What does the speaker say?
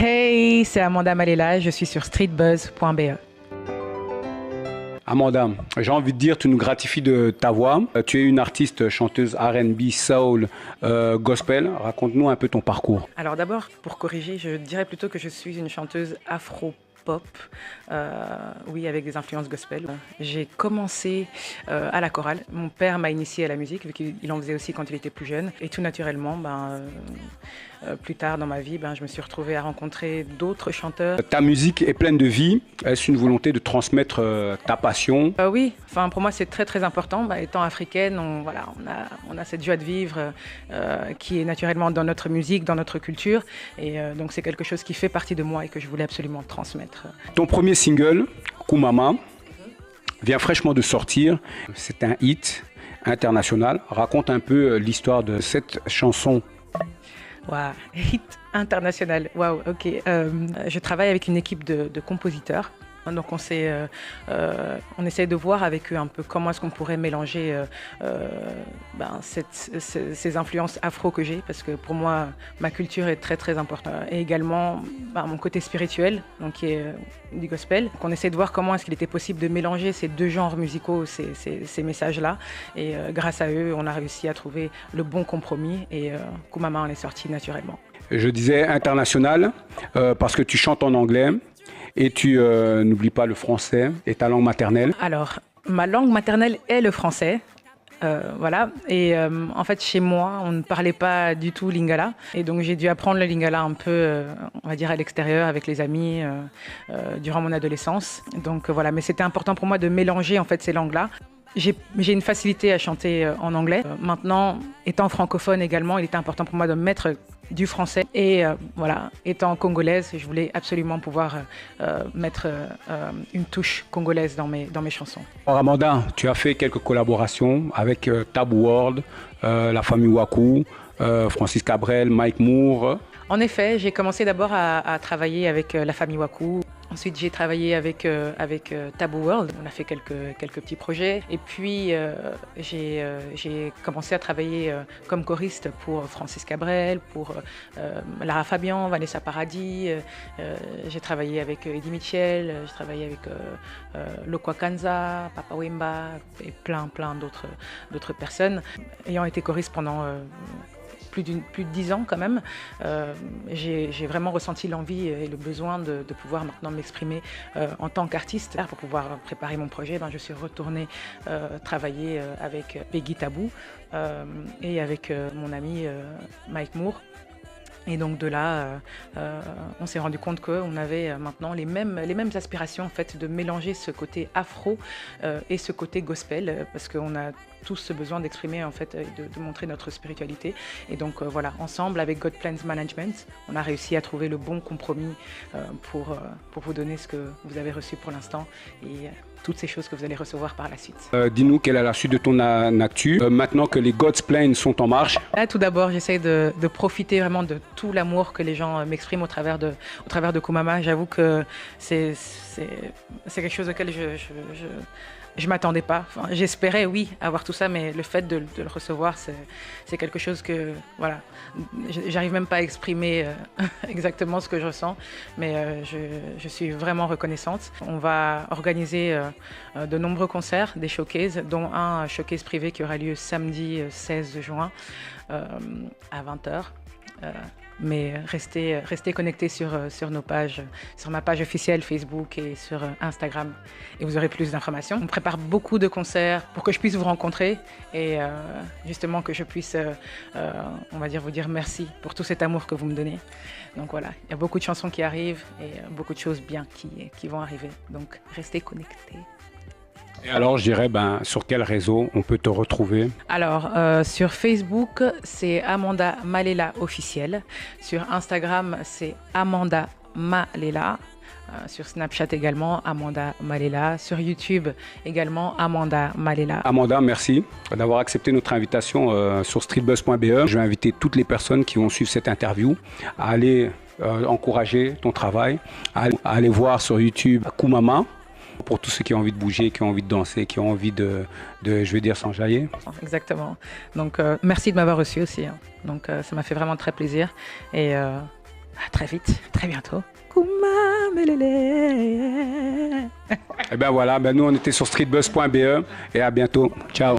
Hey, c'est Amanda Malela, je suis sur streetbuzz.be. Amanda, j'ai envie de dire, tu nous gratifies de ta voix. Tu es une artiste, chanteuse R&B, soul, gospel. Raconte-nous un peu ton parcours. Alors d'abord, pour corriger, je dirais plutôt que je suis une chanteuse afro-pop, oui, avec des influences gospel. J'ai commencé à la chorale. Mon père m'a initiée à la musique, vu qu'il en faisait aussi quand il était plus jeune. Et tout naturellement, plus tard dans ma vie, je me suis retrouvée à rencontrer d'autres chanteurs. Ta musique est pleine de vie. Est-ce une volonté de transmettre ta passion? Oui, pour moi c'est très très important. Étant africaine, on a cette joie de vivre qui est naturellement dans notre musique, dans notre culture. Et donc c'est quelque chose qui fait partie de moi et que je voulais absolument transmettre. Ton premier single, Kumama, vient fraîchement de sortir. C'est un hit international. Raconte un peu l'histoire de cette chanson. Waouh, hit international, waouh, ok. Je travaille avec une équipe de compositeurs. Donc on essaie de voir avec eux un peu comment est-ce qu'on pourrait mélanger ces influences afro que j'ai, parce que pour moi ma culture est très très importante, et également mon côté spirituel, donc qui est du gospel. Donc on essaie de voir comment est-ce qu'il était possible de mélanger ces deux genres musicaux, ces messages-là, et grâce à eux on a réussi à trouver le bon compromis, et Kumama en est sorti naturellement. Je disais international parce que tu chantes en anglais. Et tu n'oublies pas le français et ta langue maternelle? Alors, ma langue maternelle est le français. Voilà. Et en fait, chez moi, on ne parlait pas du tout lingala. Et donc, j'ai dû apprendre le lingala un peu, on va dire, à l'extérieur, avec les amis, durant mon adolescence. Donc, voilà. Mais c'était important pour moi de mélanger, en fait, ces langues-là. J'ai une facilité à chanter en anglais. Maintenant, étant francophone également, il était important pour moi de mettre du français. Et voilà, étant congolaise, je voulais absolument pouvoir mettre une touche congolaise dans mes chansons. Alors Amanda, tu as fait quelques collaborations avec Taboo World, la famille Waku, Francis Cabrel, Mike Moore. En effet, j'ai commencé d'abord à travailler avec la famille Waku. Ensuite, j'ai travaillé avec Taboo World. On a fait quelques petits projets. Et puis, j'ai commencé à travailler comme choriste pour Francis Cabrel, pour Lara Fabian, Vanessa Paradis. J'ai travaillé avec Eddie Mitchell. J'ai travaillé avec Lokwa Kanza, Papa Wemba et plein d'autres personnes. Ayant été choriste pendant plus de 10 ans quand même, j'ai vraiment ressenti l'envie et le besoin de pouvoir maintenant m'exprimer en tant qu'artiste. Pour pouvoir préparer mon projet, je suis retournée travailler avec Peggy Tabou et avec mon ami Mike Moore. Et donc de là, on s'est rendu compte qu'on avait maintenant les mêmes aspirations en fait, de mélanger ce côté afro et ce côté gospel, parce qu'on a tous ce besoin d'exprimer en fait, de montrer notre spiritualité. Et donc voilà, ensemble avec God Plans Management, on a réussi à trouver le bon compromis pour vous donner ce que vous avez reçu pour l'instant et toutes ces choses que vous allez recevoir par la suite. Dis-nous quelle est la suite de ton actu, maintenant que les God's Plans sont en marche. Là, tout d'abord, j'essaie de profiter vraiment de tout l'amour que les gens m'expriment au travers de Kumama. J'avoue que c'est quelque chose auquel je m'attendais pas. Enfin, j'espérais, oui, avoir tout ça, mais le fait de le recevoir, c'est quelque chose que, voilà, j'arrive même pas à exprimer exactement ce que je ressens, mais je suis vraiment reconnaissante. On va organiser de nombreux concerts, des showcases, dont un showcase privé qui aura lieu samedi 16 juin à 20h. Mais restez connectés sur nos pages, sur ma page officielle Facebook et sur Instagram, et vous aurez plus d'informations. On prépare beaucoup de concerts pour que je puisse vous rencontrer et justement que je puisse, on va dire, vous dire merci pour tout cet amour que vous me donnez. Donc voilà, il y a beaucoup de chansons qui arrivent et beaucoup de choses bien qui vont arriver. Donc restez connectés. Et alors, je dirais, sur quel réseau on peut te retrouver? Alors, sur Facebook, c'est Amanda Malela officiel. Sur Instagram, c'est Amanda Malela. Sur Snapchat également, Amanda Malela. Sur YouTube également, Amanda Malela. Amanda, merci d'avoir accepté notre invitation sur streetbuzz.be. Je vais inviter toutes les personnes qui vont suivre cette interview à aller encourager ton travail, à aller voir sur YouTube Kumama. Pour tous ceux qui ont envie de bouger, qui ont envie de danser, qui ont envie de je veux dire, s'enjailler. Exactement. Donc, merci de m'avoir reçu aussi. Donc, ça m'a fait vraiment très plaisir. Et À très vite, très bientôt. Kumamelele. Et ben voilà, ben nous on était sur streetbuzz.be et à bientôt. Ciao.